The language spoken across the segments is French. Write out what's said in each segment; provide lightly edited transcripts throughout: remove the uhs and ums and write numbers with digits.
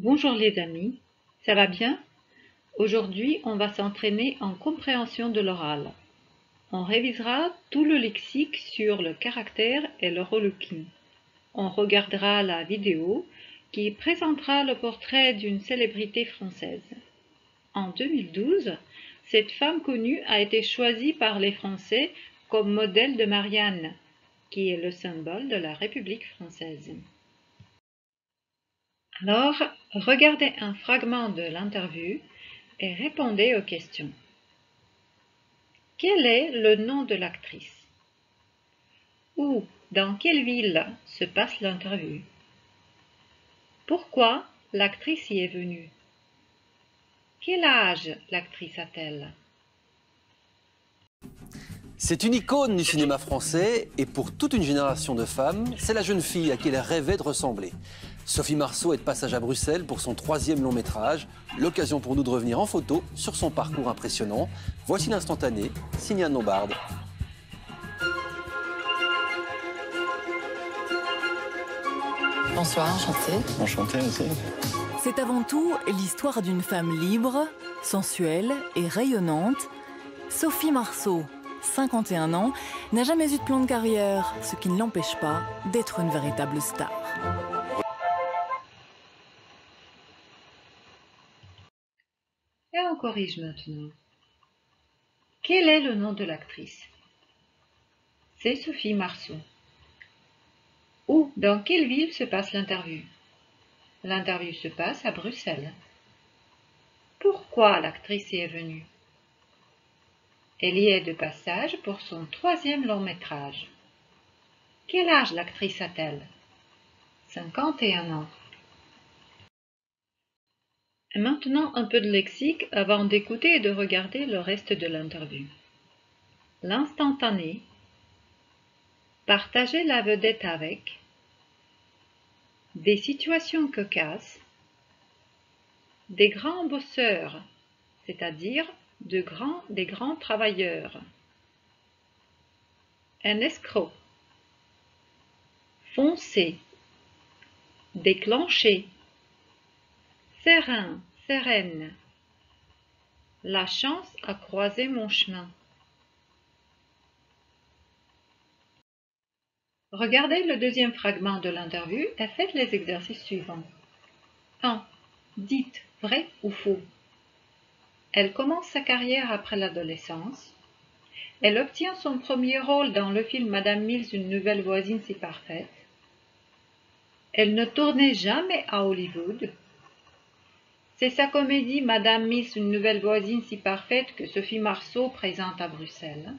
Bonjour les amis, ça va bien? Aujourd'hui, on va s'entraîner en compréhension de l'oral. On révisera tout le lexique sur le caractère et le relooking. On regardera la vidéo qui présentera le portrait d'une célébrité française. En 2012, cette femme connue a été choisie par les Français comme modèle de Marianne, qui est le symbole de la République française. Alors, regardez un fragment de l'interview et répondez aux questions. Quel est le nom de l'actrice? Où, dans quelle ville se passe l'interview? Pourquoi l'actrice y est venue? Quel âge l'actrice a-t-elle? C'est une icône du cinéma français et pour toute une génération de femmes, c'est la jeune fille à qui elle rêvait de ressembler. Sophie Marceau est de passage à Bruxelles pour son 3e long métrage. L'occasion pour nous de revenir en photo sur son parcours impressionnant. Voici l'instantané, signé Anne Lombarde. Bonsoir, enchantée. Enchanté aussi. C'est avant tout l'histoire d'une femme libre, sensuelle et rayonnante. Sophie Marceau, 51 ans, n'a jamais eu de plan de carrière, ce qui ne l'empêche pas d'être une véritable star. Et on corrige maintenant. Quel est le nom de l'actrice? C'est Sophie Marceau. Où, dans quelle ville se passe l'interview? L'interview se passe à Bruxelles. Pourquoi l'actrice y est venue? Elle y est de passage pour son 3e long métrage. Quel âge l'actrice a-t-elle? 51 ans. Et maintenant un peu de lexique avant d'écouter et de regarder le reste de l'interview. L'instantané. Partager la vedette avec. Des situations cocasses. Des grands bosseurs, c'est-à-dire des grands travailleurs. Un escroc. Foncer. Déclencher. Serein, sereine. La chance a croisé mon chemin. Regardez le 2e fragment de l'interview et faites les exercices suivants. 1. Dites vrai ou faux. Elle commence sa carrière après l'adolescence. Elle obtient son premier rôle dans le film Madame Mills, une nouvelle voisine si parfaite. Elle ne tournait jamais à Hollywood. C'est sa comédie Madame Mills, une nouvelle voisine si parfaite que Sophie Marceau présente à Bruxelles.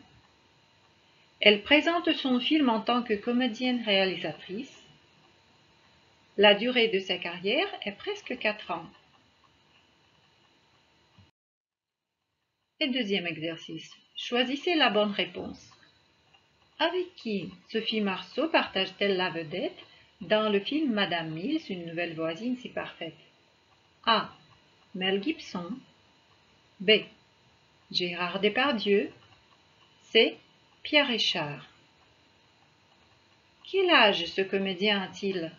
Elle présente son film en tant que comédienne-réalisatrice. La durée de sa carrière est presque 4 ans. Et 2e exercice. Choisissez la bonne réponse. Avec qui Sophie Marceau partage-t-elle la vedette dans le film Madame Mills, une nouvelle voisine si parfaite? A. Mel Gibson. B. Gérard Depardieu. C. Pierre Richard. Quel âge ce comédien a-t-il?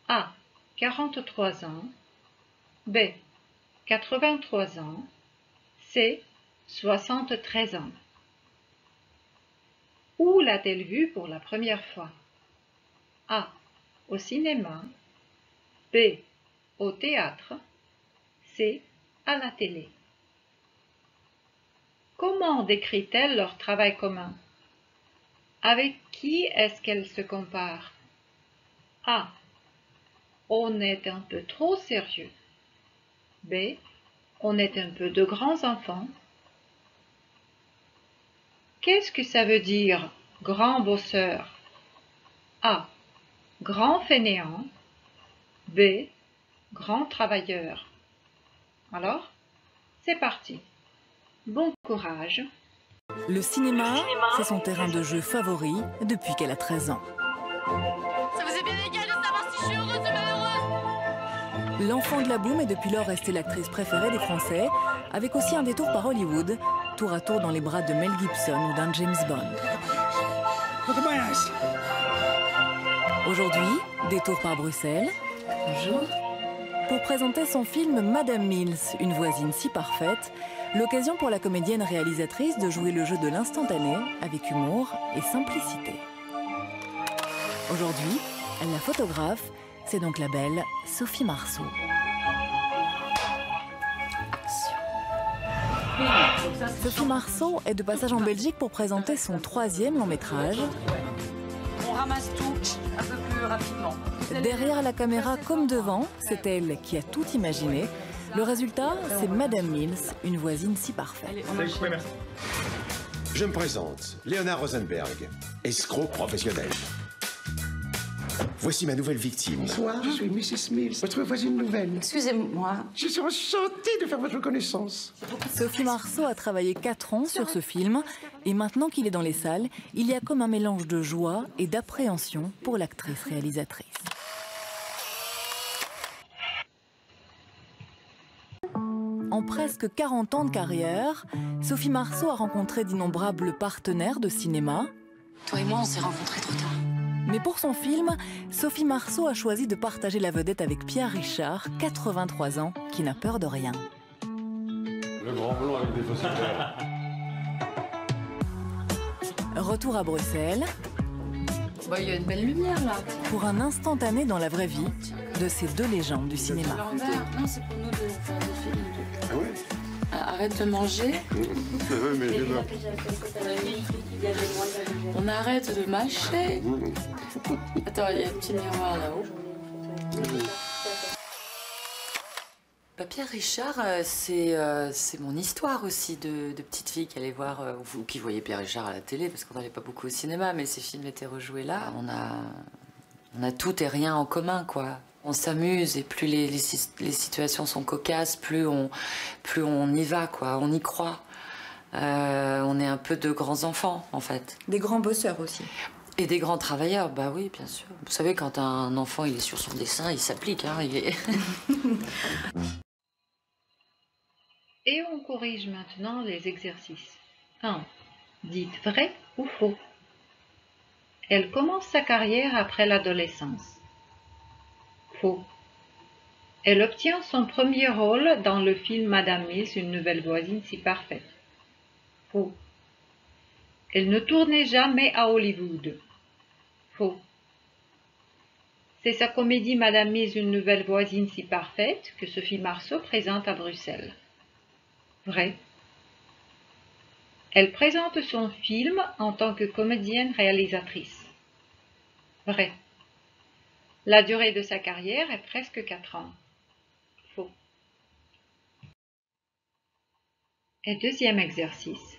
A. 43 ans. B. 83 ans. C. 73 ans. Où l'a-t-elle vu pour la première fois? A. Au cinéma. B. Au théâtre. C. À la télé. Comment décrit-elle leur travail commun? Avec qui est-ce qu'elle se compare? A. On est un peu trop sérieux. B. On est un peu de grands enfants. Qu'est-ce que ça veut dire, grand bosseur? A. Grand fainéant. B. Grand travailleur. Alors, c'est parti. Bon courage. Le cinéma, c'est son terrain de jeu favori depuis qu'elle a 13 ans. Ça vous est bien égal de savoir si je suis heureuse ou malheureuse? L'enfant de la boum est depuis lors restée l'actrice préférée des Français, avec aussi un détour par Hollywood, tour à tour dans les bras de Mel Gibson ou d'un James Bond. Aujourd'hui, détour par Bruxelles. Bonjour. Pour présenter son film Madame Mills, une voisine si parfaite, l'occasion pour la comédienne réalisatrice de jouer le jeu de l'instantané avec humour et simplicité. Aujourd'hui, la photographe, c'est donc la belle Sophie Marceau. Sophie Marceau est de passage en Belgique pour présenter son 3e long métrage. On ramasse tout un peu plus rapidement. Derrière la caméra comme devant, c'est elle qui a tout imaginé. Le résultat, c'est Madame Mills, une voisine si parfaite. Je me présente, Léonard Rosenberg, escroc professionnel. Voici ma nouvelle victime. Bonsoir, je suis Mrs. Mills, votre voisine nouvelle. Excusez-moi. Je suis enchanté de faire votre connaissance. Sophie Marceau a travaillé 4 ans sur ce film et maintenant qu'il est dans les salles, il y a comme un mélange de joie et d'appréhension pour l'actrice réalisatrice. En presque 40 ans de carrière, Sophie Marceau a rencontré d'innombrables partenaires de cinéma. Toi et moi, on s'est rencontrés trop tard. Mais pour son film, Sophie Marceau a choisi de partager la vedette avec Pierre Richard, 83 ans, qui n'a peur de rien. Le grand blond avec des fausses fleurs. Retour à Bruxelles. Bah, il y a une belle lumière là. Pour un instantané dans la vraie vie de ces 2 légendes du cinéma. Non, c'est pour nous de faire des films. Ah ouais? Arrête de manger. Mais j'ai peur. On arrête de mâcher. Attends, il y a un petit miroir là-haut. Pierre Richard, c'est mon histoire aussi de petite fille qui allait voir, ou qui voyait Pierre Richard à la télé, parce qu'on n'allait pas beaucoup au cinéma, mais ces films étaient rejoués là. On a tout et rien en commun, quoi. On s'amuse et plus les situations sont cocasses, plus on y va, quoi. On y croit. On est un peu de grands enfants, en fait. Des grands bosseurs aussi. Et des grands travailleurs, bah oui, bien sûr. Vous savez, quand un enfant il est sur son dessin, il s'applique, hein, il est... Et on corrige maintenant les exercices. 1. Dites vrai ou faux. Elle commence sa carrière après l'adolescence. Faux. Elle obtient son premier rôle dans le film Madame Mills, une nouvelle voisine si parfaite. Faux. Elle ne tournait jamais à Hollywood. Faux. C'est sa comédie Madame Mills, une nouvelle voisine si parfaite que Sophie Marceau présente à Bruxelles. Vrai. Elle présente son film en tant que comédienne réalisatrice. Vrai. La durée de sa carrière est presque 4 ans. Faux. Et deuxième exercice.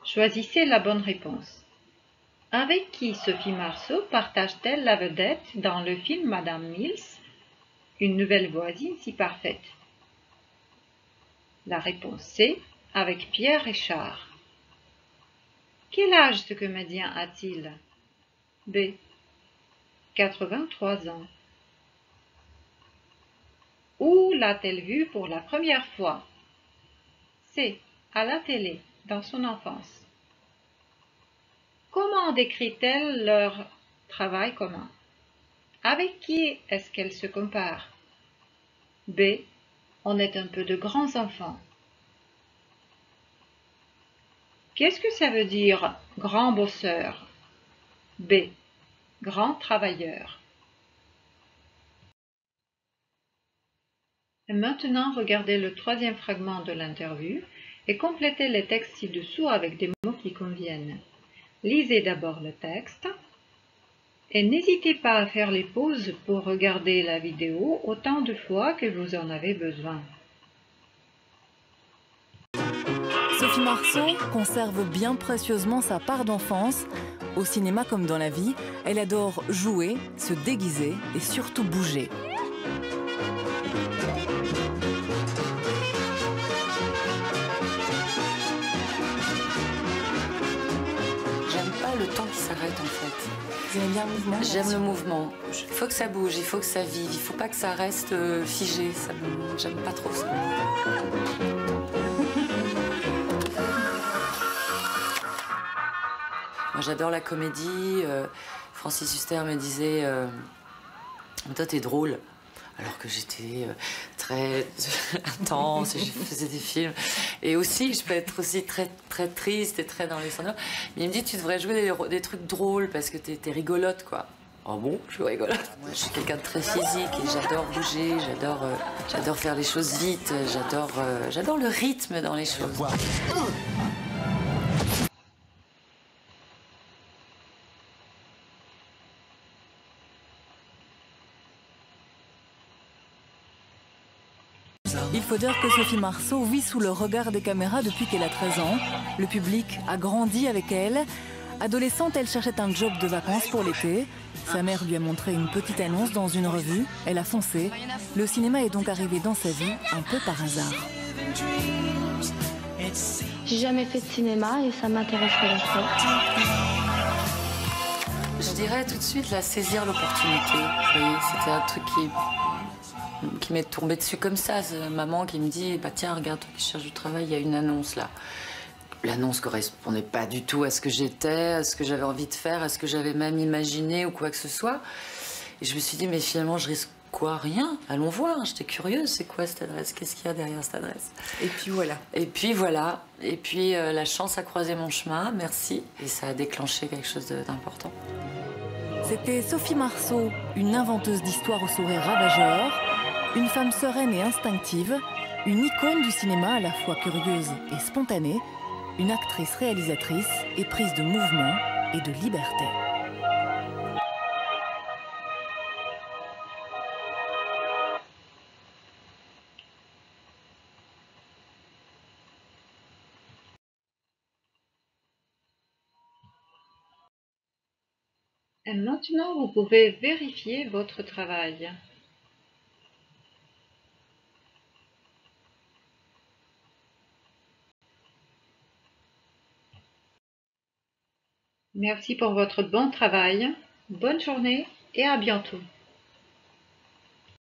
Choisissez la bonne réponse. Avec qui Sophie Marceau partage-t-elle la vedette dans le film Madame Mills, une nouvelle voisine si parfaite? La réponse C, avec Pierre Richard. Quel âge ce comédien a-t-il? B. 83 ans. Où l'a-t-elle vu pour la première fois? C. À la télé, dans son enfance. Comment décrit-elle leur travail commun? Avec qui est-ce qu'elle se compare? B. On est un peu de grands enfants. Qu'est-ce que ça veut dire grand bosseur? B. Grand travailleur. Et maintenant, regardez le 3e fragment de l'interview et complétez les textes ci-dessous avec des mots qui conviennent. Lisez d'abord le texte et n'hésitez pas à faire les pauses pour regarder la vidéo autant de fois que vous en avez besoin. Sophie Marceau conserve bien précieusement sa part d'enfance. Au cinéma comme dans la vie, elle adore jouer, se déguiser et surtout bouger. J'aime pas le temps qui s'arrête, en fait. Vous aimez bien le mouvement? J'aime le mouvement. Il faut que ça bouge, il faut que ça vive. Il faut pas que ça reste figé. J'aime pas trop ça. Moi, j'adore la comédie. Francis Huster me disait toi, t'es drôle. alors que j'étais très intense, et je faisais des films. Et aussi, je peux être aussi très, très triste et très dans les sonores. Mais il me dit, tu devrais jouer des trucs drôles parce que t'es rigolote, quoi. Ah bon, je suis rigolote. Moi, je suis quelqu'un de très physique et j'adore bouger, j'adore faire les choses vite, j'adore le rythme dans les choses. Il faut dire que Sophie Marceau vit sous le regard des caméras depuis qu'elle a 13 ans. Le public a grandi avec elle. Adolescente, elle cherchait un job de vacances pour l'été. Sa mère lui a montré une petite annonce dans une revue. Elle a foncé. Le cinéma est donc arrivé dans sa vie un peu par hasard. J'ai jamais fait de cinéma et ça m'intéresserait d'en Je dirais tout de suite la saisir l'opportunité. Vous voyez, c'était un truc qui m'est tombé dessus comme ça. C'est maman qui me dit, bah tiens, regarde, toi qui cherches du travail, il y a une annonce là. L'annonce correspondait pas du tout à ce que j'étais, à ce que j'avais envie de faire, à ce que j'avais même imaginé ou quoi que ce soit. Et je me suis dit, mais finalement, je risque quoi? Rien. Allons voir. J'étais curieuse. C'est quoi cette adresse? Qu'est-ce qu'il y a derrière cette adresse? Et puis voilà. Et puis voilà. Et puis la chance a croisé mon chemin. Merci. Et ça a déclenché quelque chose d'important. C'était Sophie Marceau, une inventeuse d'histoires au sourire ravageur, une femme sereine et instinctive, une icône du cinéma à la fois curieuse et spontanée, une actrice réalisatrice éprise de mouvement et de liberté. Et maintenant, vous pouvez vérifier votre travail. Merci pour votre bon travail. Bonne journée et à bientôt.